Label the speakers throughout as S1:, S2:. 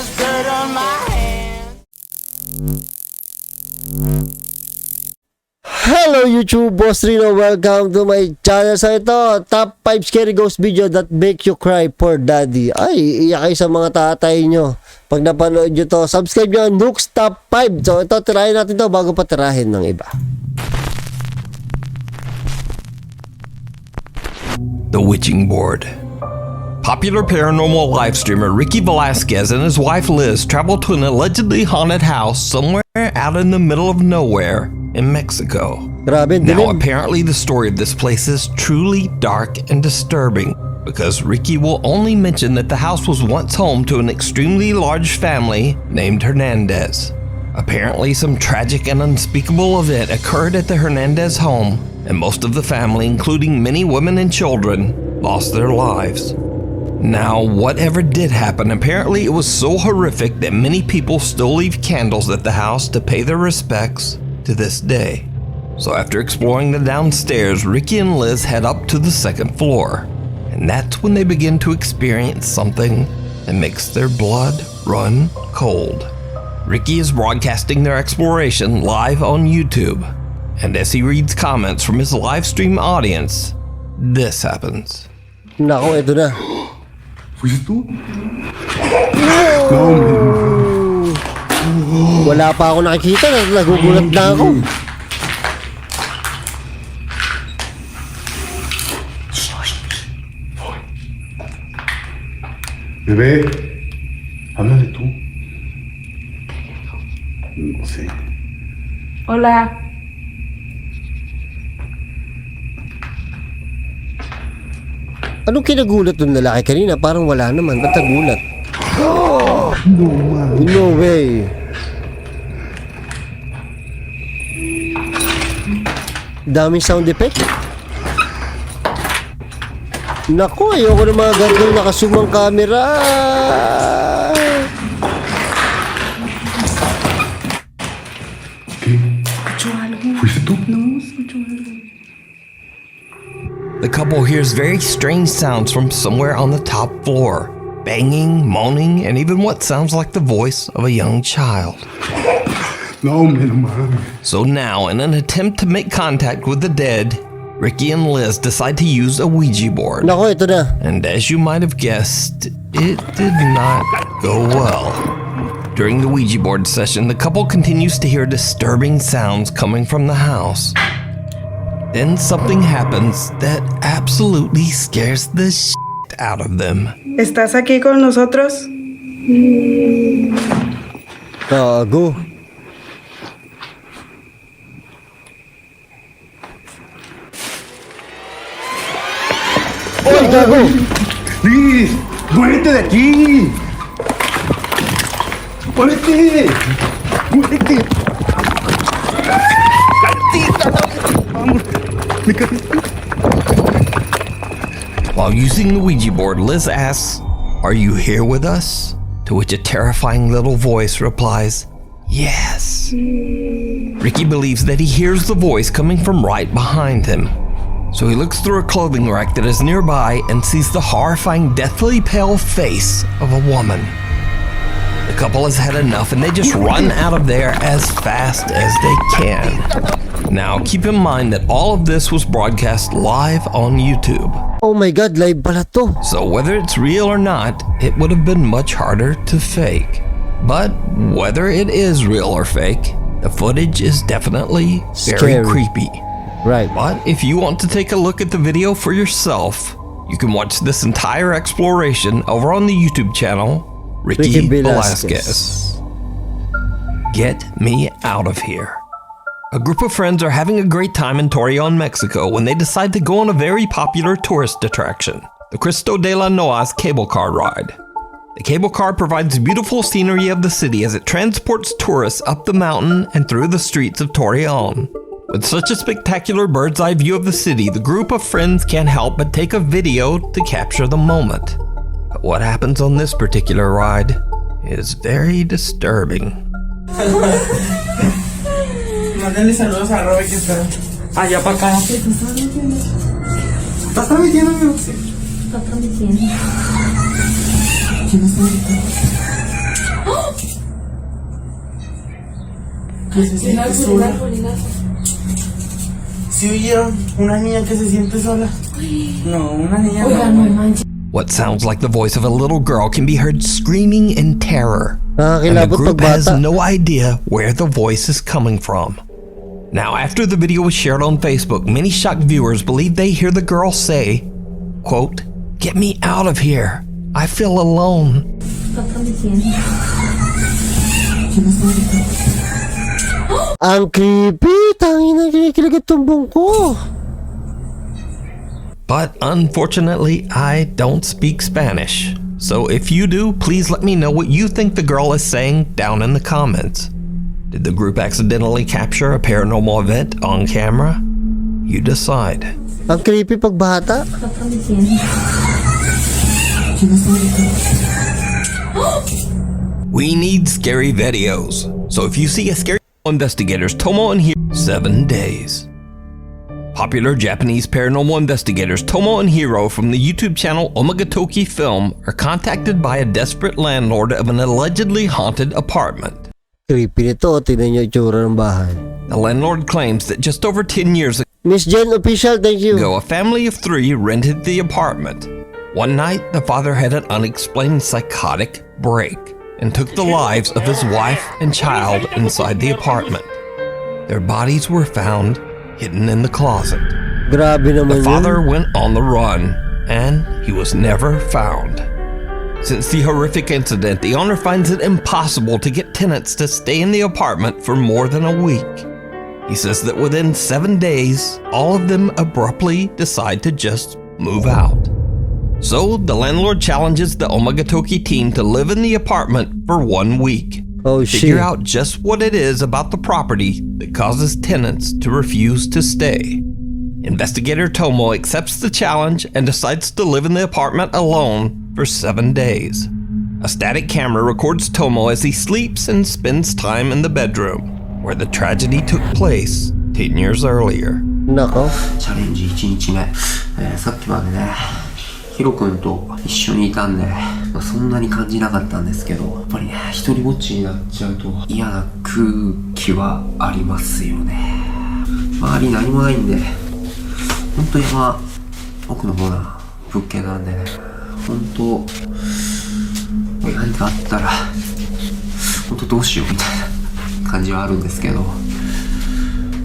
S1: there's dirt on my hands.
S2: Hello YouTube, Boss Rino. Welcome to my channel. Sa ito, top 5 scary ghost video that make you cry for daddy. Ay, iyak kayo sa mga tatay nyo. Pag napanood nyo to, subscribe nyo ang NUKES top 5. So ito, tirahin natin to bago pa tirahin ng iba.
S3: The Witching Board. Popular paranormal live streamer Ricky Velasquez and his wife Liz traveled to an allegedly haunted house somewhere out in the middle of nowhere in Mexico.
S2: Grabe,
S3: Now
S2: dilim.
S3: apparently the story of this place is truly dark and disturbing because Ricky will only mention that the house was once home to an extremely large family named Hernandez. Apparently some tragic and unspeakable event occurred at the Hernandez home, and most of the family, including many women and children, lost their lives. Now, whatever did happen, apparently it was so horrific that many people still leave candles at the house to pay their respects to this day. So after exploring the downstairs, Ricky and Liz head up to the second floor, and that's when they begin to experience something that makes their blood run cold. Ricky is broadcasting their exploration live on YouTube, and as he reads comments from his live stream audience, this happens.
S2: Nako, ito na.
S4: ¿Fuiste tú?
S2: Wala pa ako nakikita, nagugulat na ako.
S4: Bebé, háblale tú. No sé.
S5: Hola.
S2: Anong kinagulat ng lalaki kanina? Parang wala naman. Ba't nagulat?
S4: No, man.
S2: No way. Daming sound effect. Naku, ayoko ng mga gandong nakasumang camera.
S4: ¿Qué? ¿Fuiste tú?
S3: The couple hears very strange sounds from somewhere on the top floor. Banging, moaning, and even what sounds like the voice of a young child.
S4: No, me no mames.
S3: So now, in an attempt to make contact with the dead, Ricky and Liz decide to use a Ouija board.
S2: Naku, ito na.
S3: And as you might have guessed, it did not go well. During the Ouija board session, the couple continues to hear disturbing sounds coming from the house. Then something happens that absolutely scares the shit out of them.
S5: ¿Estás aquí con nosotros?
S2: Gago. ¡Oy, gago!
S4: ¡Liz! ¡Muérete de aquí! ¡Muérete! ¡Muérete! ¡Vamos! ¡Me caíste!
S3: While using the Ouija board, Liz asks, "Are you here with us?" To which a terrifying little voice replies, "Yes." Ricky believes that he hears the voice coming from right behind him. So he looks through a clothing rack that is nearby and sees the horrifying, deathly pale face of a woman. The couple has had enough and they just run out of there as fast as they can. Now, keep in mind that all of this was broadcast live on YouTube.
S2: Oh my God, live pala to.
S3: So whether it's real or not, it would have been much harder to fake. But whether it is real or fake, the footage is definitely very
S2: Scary.
S3: creepy.
S2: Right.
S3: But if you want to take a look at the video for yourself, you can watch this entire exploration over on the YouTube channel, Ricky Velasquez. Get me out of here. A group of friends are having a great time in Torreon, Mexico when they decide to go on a very popular tourist attraction, the Cristo de la Noa's cable car ride. The cable car provides beautiful scenery of the city as it transports tourists up the mountain and through the streets of Torreon. With such a spectacular bird's eye view of the city, the group of friends can't help but take a video to capture the moment. But what happens on this particular ride is very disturbing.
S6: Mándale saludos a Robert que está allá para acá. ¿Estás transmitiendo, amigo? Sí. Está transmitiendo. ¿Quién está gritando? que se siente sola. ¿Sí oyeron? Una niña que se siente sola. No, una niña.
S3: What sounds like the voice of a little girl can be heard screaming in terror. And the
S2: Nakakilabot
S3: group
S2: pag
S3: has
S2: bata.
S3: no idea where the voice is coming from. Now, after the video was shared on Facebook, many shocked viewers believe they hear the girl say, quote, "Get me out of here. I feel alone."
S2: Ang creepy. Tangina, kinikilig ang tumbong ko.
S3: But unfortunately, I don't speak Spanish. So if you do, please let me know what you think the girl is saying down in the comments. Did the group accidentally capture a paranormal event on camera? You decide.
S2: Ang creepy pag bata.
S3: We need scary videos. So if you see a scary investigators, Tomo and Hiro, 7 days. Popular Japanese paranormal investigators Tomo and Hiro from the YouTube channel Omagatoki Film are contacted by a desperate landlord of an allegedly haunted apartment.
S2: Creepy nito. Tingnan nyo itsura ng bahay.
S3: The landlord claims that just over 10 years
S2: Miss Jen Official, thank you.
S3: ago, a family of 3 rented the apartment. One night, the father had an unexplained psychotic break and took the lives of his wife and child inside the apartment. Their bodies were found hidden in the closet.
S2: Grabe naman
S3: The father
S2: yun.
S3: went on the run, and he was never found. Since the horrific incident, the owner finds it impossible to get tenants to stay in the apartment for more than a week. He says that within 7 days, all of them abruptly decide to just move out. So the landlord challenges the Omagatoki team to live in the apartment for 1 week.
S2: Oh
S3: Figure
S2: shit.
S3: out just what it is about the property that causes tenants to refuse to stay. Investigator Tomo accepts the challenge and decides to live in the apartment alone for 7 days. A static camera records Tomo as he sleeps and spends time in the bedroom, where the tragedy took place 10 years earlier.
S2: Nako.
S7: チャレンジ1日目、さっきまでねヒロ君と一緒にいたんで、そんなに感じなかったんですけど、やっぱりね一人ぼっちになっちゃうと嫌な空気はありますよね。周り何もないんで本当山奥の方な物件なんでね、本当何かあったら本当どうしようみたいな感じはあるんですけど、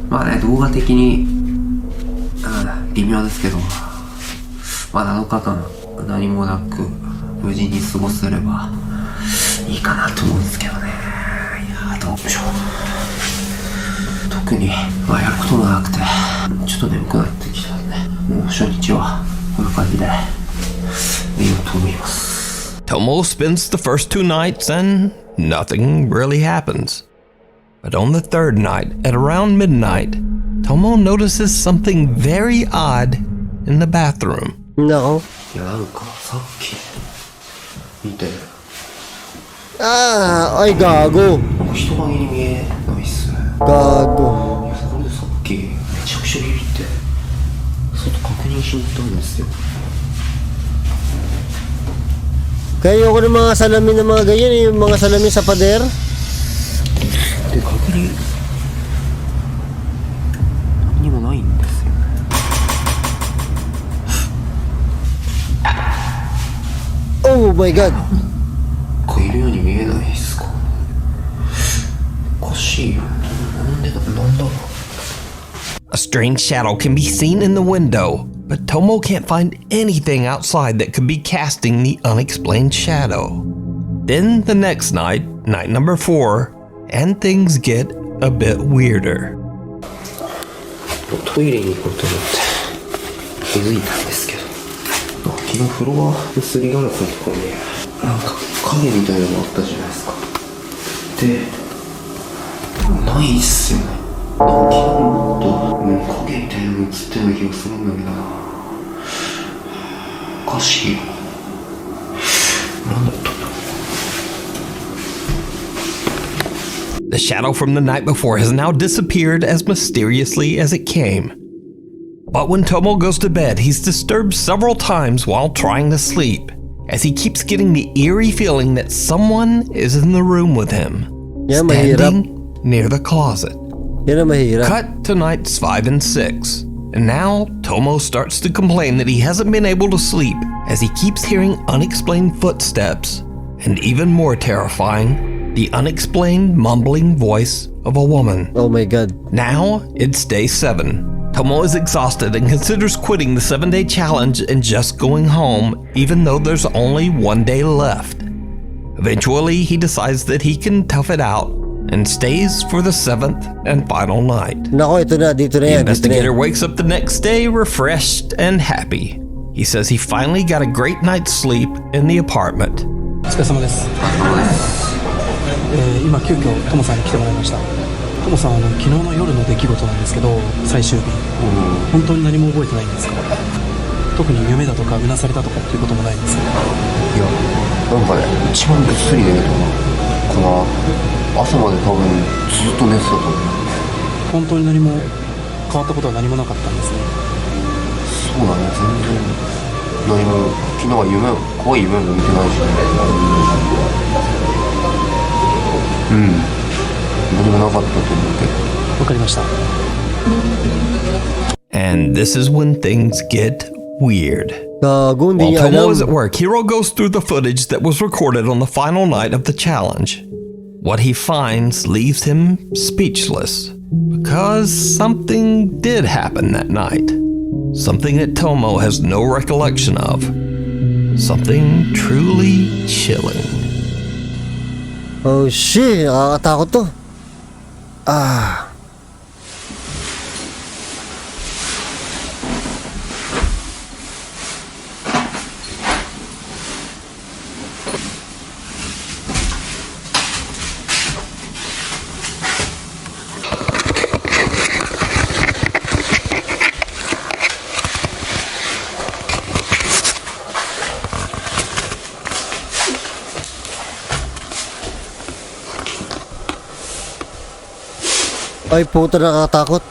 S7: まあね動画的に微妙ですけど、まあ7日間何もなく無事に過ごせればいいかなと思うんですけどね。いやどうでしょう。特にまあやることもなくてちょっと眠くなってきたんで、もう初日はこんな感じで寝ようと思います。
S3: Tomo spends the first 2 nights and nothing really happens. But on the 3rd night, at around midnight, Tomo notices something very odd in the bathroom.
S2: Nako.
S7: いやなんかさっき見て
S2: Ay gago.
S7: なんか人影に見えないっすね。
S2: Gago.
S7: いやそれでさっきめちゃくちゃビビって外確認しに行ったんですよ。
S2: Kaya ko ng mga salamin ng mga ganyan, yung mga salamin sa pader.
S7: で確認何にもないんですよね。
S2: Oh my god.
S7: なんかいるように見えないっすか。おかしいよ。なんでだろう。
S3: A strange shadow can be seen in the window, but Tomo can't find anything outside that could be casting the unexplained shadow. Then the next night, night number 4, and things get a bit weirder.
S7: トイレに行こうと思って気づいたんですけど、昨日フロアのすりガラスのところになんか影みたいなのがあったじゃないですか。でないっすよね。なんか昨日もっと影みたいなの映ってない気がするんだけどな。おかしいよな。なんだったんだろう。
S3: The shadow from the night before has now disappeared as mysteriously as it came. But when Tomo goes to bed, he's disturbed several times while trying to sleep, as he keeps getting the eerie feeling that someone is in the room with him,
S2: Yeah,
S3: standing near the closet.
S2: Yan ang mahirap.
S3: Cut to nights 5 and 6. And now, Tomo starts to complain that he hasn't been able to sleep as he keeps hearing unexplained footsteps, and even more terrifying, the unexplained mumbling voice of a woman.
S2: Oh my God.
S3: Now, it's day 7. Tomo is exhausted and considers quitting the 7-day challenge and just going home, even though there's only 1 day left. Eventually, he decides that he can tough it out and stays for the 7th and final night.
S2: Nako, ito na. Dito na
S3: The
S2: yan. Dito na
S3: investigator
S2: yan.
S3: wakes up the next day refreshed and happy. He says he finally got a great night's sleep in the apartment.
S6: お疲れ様です。今急遽トモさんに来てもらいました。トモさん昨日の夜の出来事なんですけど、最終日、本当に何も覚えてないんですか？特に夢だとかうなされたとかっていうこともないんですか？
S7: いや、なんかね、一番ぐっすり寝るとかな。朝まで多分ずっと寝てたと思う。
S6: 本当に何も変わったことは何もなかったんですね。
S7: そうだね、全然何も。昨日は怖い夢も見てないしね。何もなかったと思うけど。
S6: わかりました。
S3: And this is when things get weird.
S2: Gago, hindi
S3: While
S2: niya
S3: Tomo
S2: alam.
S3: is at work, Hiro goes through the footage that was recorded on the final night of the challenge. What he finds leaves him speechless, because something did happen that night. Something that Tomo has no recollection of. Something truly chilling.
S2: Oh shit, nakakatakot to. Ah. Ay puta, nakakatakot.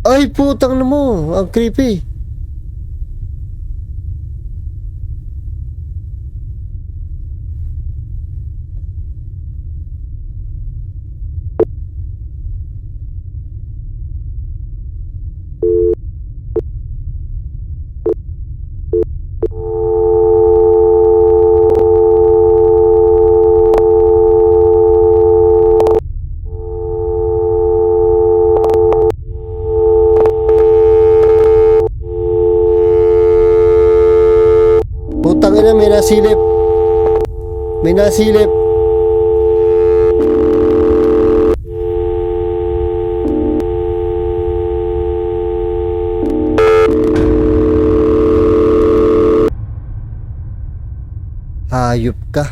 S2: Ay putang na mo, ang creepy. Putang ina, may nasilip. May nasilip. Hayop ka.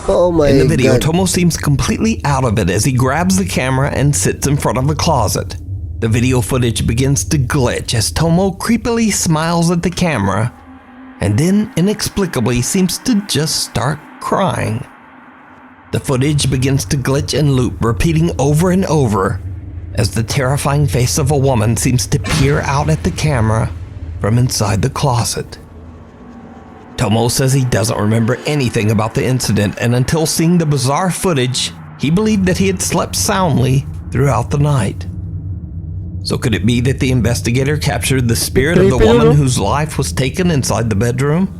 S2: Oh my
S3: In the video,
S2: God.
S3: Tomo seems completely out of it as he grabs the camera and sits in front of the closet. The video footage begins to glitch as Tomo creepily smiles at the camera and then inexplicably seems to just start crying. The footage begins to glitch and loop, repeating over and over as the terrifying face of a woman seems to peer out at the camera from inside the closet. Tomo says he doesn't remember anything about the incident, and until seeing the bizarre footage, he believed that he had slept soundly throughout the night. So could it be that the investigator captured the spirit of the woman whose life was taken inside the bedroom?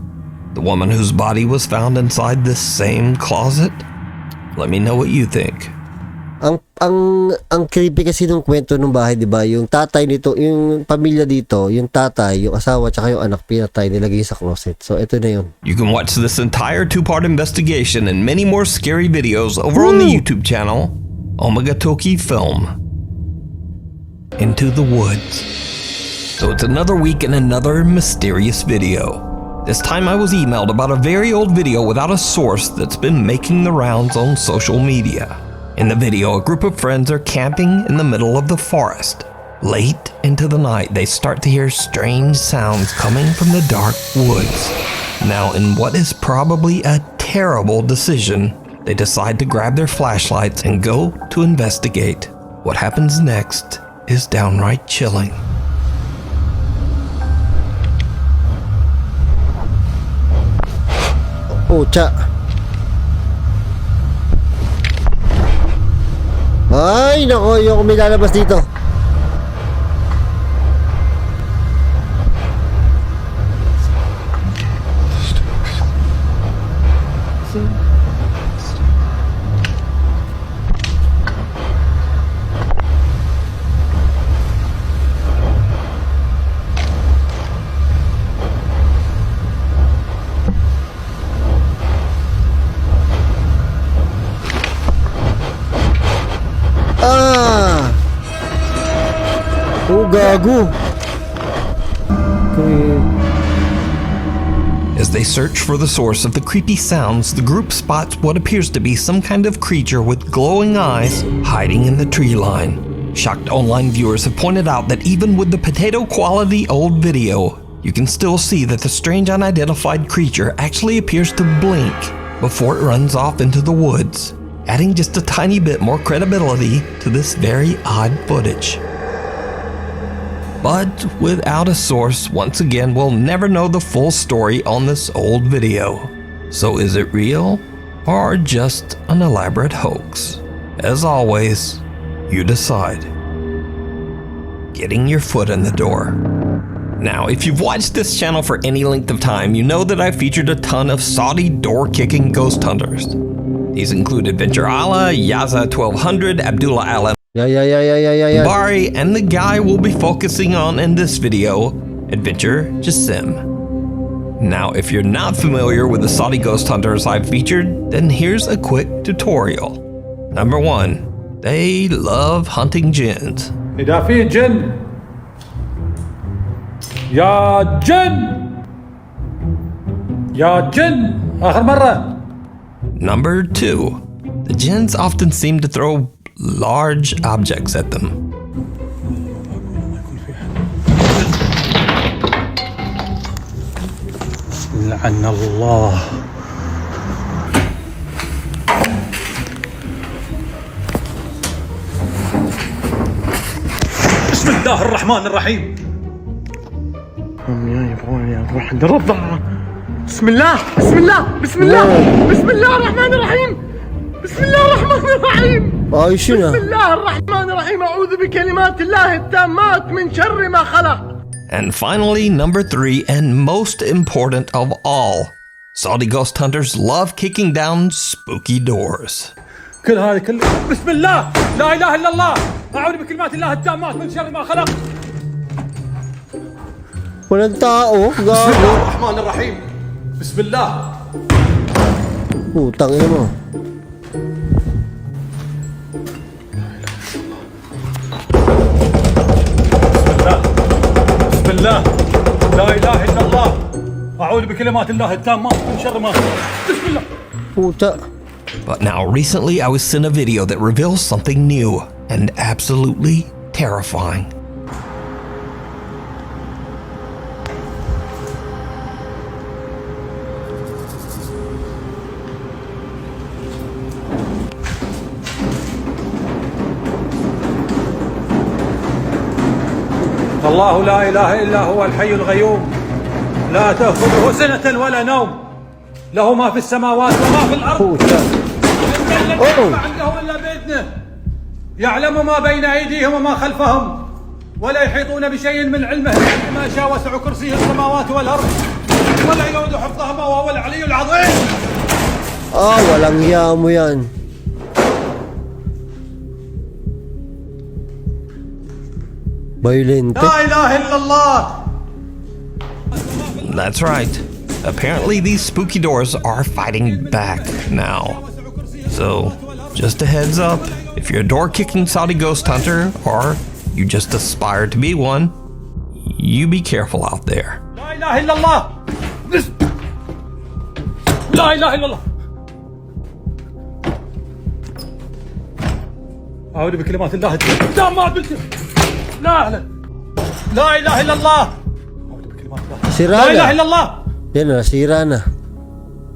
S3: The woman whose body was found inside this same closet? Let me know what you think.
S2: Ang creepy kasi nung kwento ng bahay, 'di ba? Yung tatay nito, yung pamilya dito, yung tatay, yung asawa tsaka yung anak pinatay, nilagay sa closet. So ito na yun.
S3: You can watch this entire 2-part investigation and many more scary videos over on the YouTube channel Omega Toki Film. Into the Woods. So it's another week and another mysterious video. This time I was emailed about a very old video without a source that's been making the rounds on social media. In the video, a group of friends are camping in the middle of the forest. Late into the night, they start to hear strange sounds coming from the dark woods. Now, in what is probably a terrible decision, they decide to grab their flashlights and go to investigate. What happens next is downright chilling.
S2: Pucha. Ay, nako, yung may lalabas dito. Oh, gago. Okay.
S3: As they search for the source of the creepy sounds, the group spots what appears to be some kind of creature with glowing eyes hiding in the tree line. Shocked online viewers have pointed out that even with the potato quality old video, you can still see that the strange unidentified creature actually appears to blink before it runs off into the woods, adding just a tiny bit more credibility to this very odd footage. But without a source, once again, we'll never know the full story on this old video. So is it real or just an elaborate hoax? As always, you decide. Getting your foot in the door. Now, if you've watched this channel for any length of time, you know that I've featured a ton of Saudi door-kicking ghost hunters. These include Adventure Allah, Yaza 1200, Abdullah Alam,
S2: Yeah.
S3: Bahay, and the guy we'll be focusing on in this video, Adventure Jassim. Now, if you're not familiar with the Saudi ghost hunters I've featured, then here's a quick tutorial. Number 1, they love hunting jinns.
S8: إذا في جن يا جن يا جن آخر مرة.
S3: Number 2, the jinns often seem to throw large objects at them.
S8: لعن الله. بسم الله الرحمن الرحيم. بسم الله بسم الله بسم الله بسم الله الرحمن الرحيم. بسم الله الرحمن الرحيم. بسم الله الرحمن الرحيم. أعوذ بكلمات الله التامات من شر ما خلق.
S3: And finally, number 3, and most important of all, Saudi ghost hunters love kicking down spooky doors.
S8: كل هذا كله بسم الله لا إله إلا الله أعوذ بكلمات الله التامات من شر ما خلق.
S2: Walang tao.
S8: بسم الله الرحمن الرحيم. بسم الله.
S2: Putang ina mo.
S8: بسم الله لا إله إلا الله أعوذ بكلمات الله التامات من شر ما خلق. بسم الله.
S2: Puta.
S3: But now, recently I was sent a video that reveals something new and absolutely terrifying.
S8: الله لا إله إلا هو الحي القيوم لا تأخذه سنة ولا نوم له ما في السماوات وما في الأرض. ما عنده إلا بإذنه يعلم ما بين أيديهم وما خلفهم ولا يحيطون بشيء من علمه إلا بما شاء وسع كرسيه السماوات والأرض ولا يؤوده حفظهما وهو العلي العظيم.
S2: Walang hiya mo yan. Violent.
S8: لا إله إلا الله.
S3: That's right. Apparently these spooky doors are fighting back now. So, just a heads up, if you're a door-kicking Saudi ghost hunter, or you just aspire to be one, you be careful out there.
S8: لا إله إلا الله. لا إله إلا الله. أعوذ بكلمات الله التامات. لا إله إلا الله. أعوذ بكلمات الله.
S2: Sira
S8: لا إله
S2: na.
S8: إلا الله.
S2: Yan na, sira na.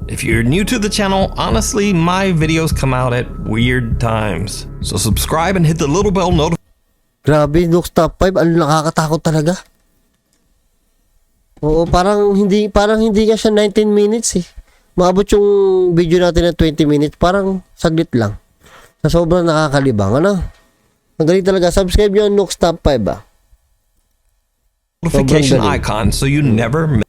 S3: If you're new to the channel, honestly, my videos come out at weird times. So subscribe and hit the little bell notification.
S2: Grabe, Nukes Top 5, ano nakakatakot talaga. Oo, parang hindi nga siya 19 minutes eh. Maabot yung video natin na 20 minutes, parang saglit lang. Sa sobrang nakakalibang, ano? Magaling talaga. Subscribe nyo ang Nukes Top 5 ah.
S3: Notification
S2: Sobrang galing.
S3: icon so you never miss